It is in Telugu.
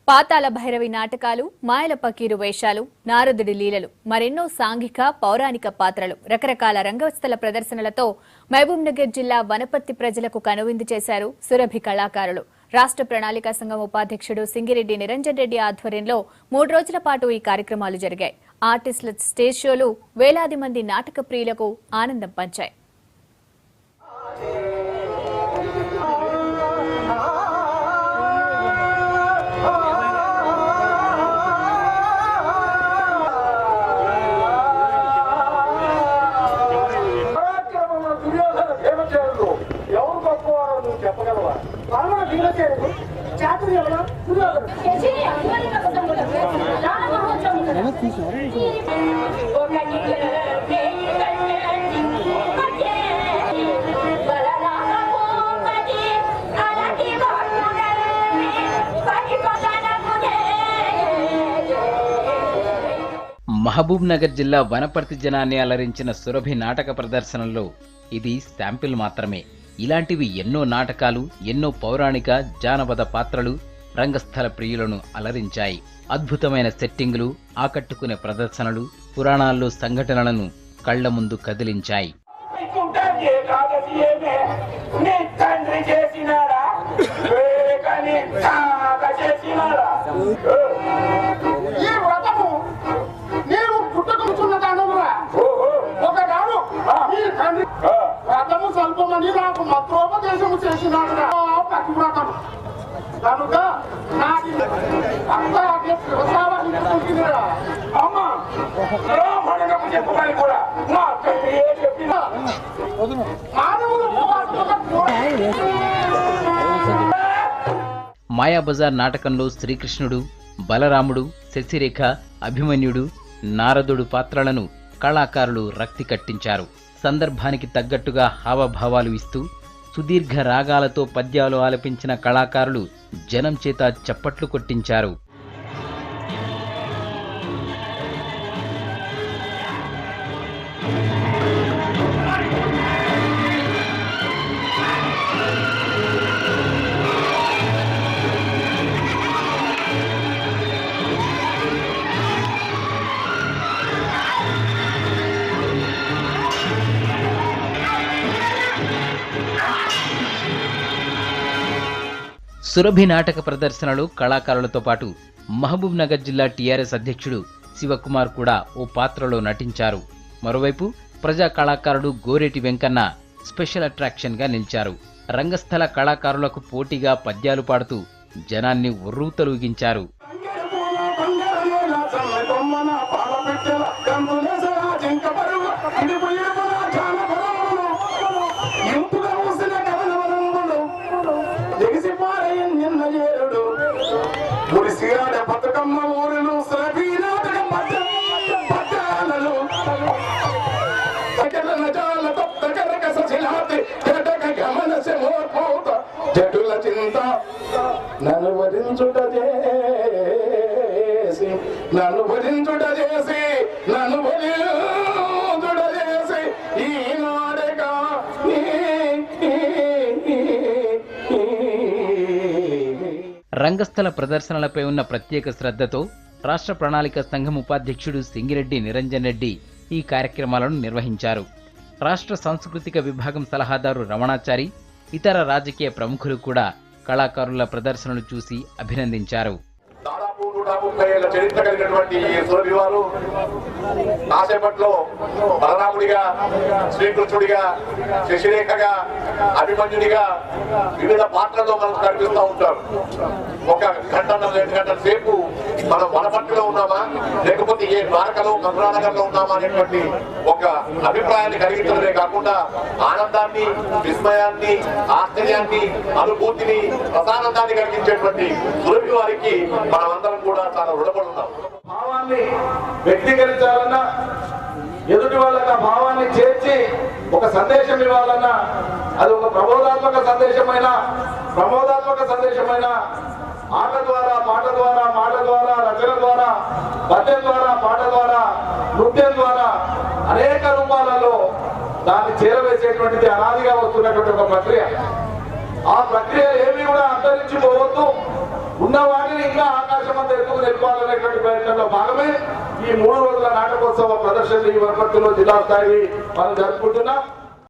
పాతాళ భైరవి నాటకాలు, మాయల పకీరు వేషాలు, నారదుడి లీలలు, మరెన్నో సాంఘిక, పౌరాణిక పాత్రలు, రకరకాల రంగస్థల ప్రదర్శనలతో మహబూబ్నగర్ జిల్లా వనపర్తి ప్రజలకు కనువిందు చేశారు సురభి కళాకారులు. రాష్ట్ర ప్రణాళికా సంఘం ఉపాధ్యక్షుడు సింగిరెడ్డి నిరంజన్ రెడ్డి ఆధ్వర్యంలో 3 రోజుల పాటు ఈ కార్యక్రమాలు జరిగాయి. ఆర్టిస్టుల స్టేజ్ షోలు వేలాది మంది నాటక ప్రియులకు ఆనందం పంచాయి. మహబూబ్ నగర్ జిల్లా వనపర్తి జనాన్ని అలరించిన సురభి నాటక ప్రదర్శనలో ఇది శాంపిల్ మాత్రమే. ఇలాంటివి ఎన్నో నాటకాలు, ఎన్నో పౌరాణిక, జానపద పాత్రలు రంగస్థల ప్రియులను అలరించాయి. అద్భుతమైన సెట్టింగులు, ఆకట్టుకునే ప్రదర్శనలు, పురాణాల్లో సంఘటనలను కళ్ల ముందు కదిలించాయి. స్వల్పమని నాకు మత్రోపదేశము చేసినాడు పతివ్రతం కనుక నాకు మాయాబజార్ నాటకంలో శ్రీకృష్ణుడు, బలరాముడు, శశిరేఖ, అభిమన్యుడు, నారదుడు పాత్రలను కళాకారులు రక్తి కట్టించారు. సందర్భానికి తగ్గట్టుగా హావభావాలు ఇస్తూ సుదీర్ఘ రాగాలతో పద్యాలు ఆలపించిన కళాకారులు జనం చేత చప్పట్లు కొట్టించారు. సురభి నాటక ప్రదర్శనలో కళాకారులతో పాటు మహబూబ్ నగర్ జిల్లా టీఆర్ఎస్ అధ్యక్షుడు శివకుమార్ కూడా ఓ పాత్రలో నటించారు. మరోవైపు ప్రజా కళాకారుడు గోరేటి వెంకన్న స్పెషల్ అట్రాక్షన్ గా నిలిచారు. రంగస్థల కళాకారులకు పోటీగా పద్యాలు పాడుతూ జనాన్ని ఉర్రూతలూగించారు. జటుల చింత నన్ను భరించుట చేసి ఈనాడగా రంగస్థల ప్రదర్శనలపై ఉన్న ప్రత్యేక శ్రద్ధతో రాష్ట్ర ప్రణాళిక సంఘం ఉపాధ్యక్షుడు సింగిరెడ్డి నిరంజన్ రెడ్డి ఈ కార్యక్రమాలను నిర్వహించారు. రాష్ట్ర సాంస్కృతిక విభాగం సలహాదారు రమణాచారి, ఇతర రాజకీయ ప్రముఖులు కూడా కళాకారుల ప్రదర్శనలు చూసి అభినందించారు. దాదాపు 130 ఏళ్ల చరిత్ర కలిగినటువంటి ఈ సురభి వారు కాసేపట్లో బలరాముడిగా, శ్రీకృష్ణుడిగా, శశిరేఖగా, అభిమన్యుడిగా వివిధ పాత్రల్లో మనకు కనిపిస్తూ ఉంటారు. 1 గంటన్నర 2 గంటల సేపు మనం వనపర్తిలో ఉన్నామా లేకపోతే ఏ ద్వారకలో, కమలానగర్లో ఉన్నామా అనేటువంటి ఒక అభిప్రాయాన్ని కలిగించడమే కాకుండా ఆనందాన్ని, విస్మయాన్ని, ఆశ్చర్యాన్ని, అనుభూతిని, రసానందాన్ని కలిగించేటువంటి సురభి వారికి మనమందరం కూడా చాలా రుణపడి ఉన్నాం. భావాన్ని వ్యక్తీకరించాలన్నా, ఎదుటి వాళ్ళకి ఆ భావాన్ని చేర్చి ఒక సందేశం ఇవ్వాలన్నా, అది ఒక ప్రబోధాత్మక సందేశమైన ఆట ద్వారా, పాట ద్వారా, మాట ద్వారా, రచన ద్వారా, పద్యం ద్వారా, పాట ద్వారా, నృత్యం ద్వారా అనేక రూపాలలో దాన్ని చేరవేసేటువంటిది అనాదిగా వస్తున్నటువంటి ఒక ప్రక్రియ. ఆ ప్రక్రియ ఏమీ కూడా అంతరించిపోవద్దు, ఉన్న వాటిని ఇంకా ఆకాశ ఆకాశమంతా ఎత్తుకు నిలపాలనేటువంటి ప్రయత్నంలో భాగమే ఈ 3 రోజుల నాటకోత్సవ ప్రదర్శన ఈ వనపర్తిలో జిల్లా స్థాయి మనం జరుపుకుంటున్నాం.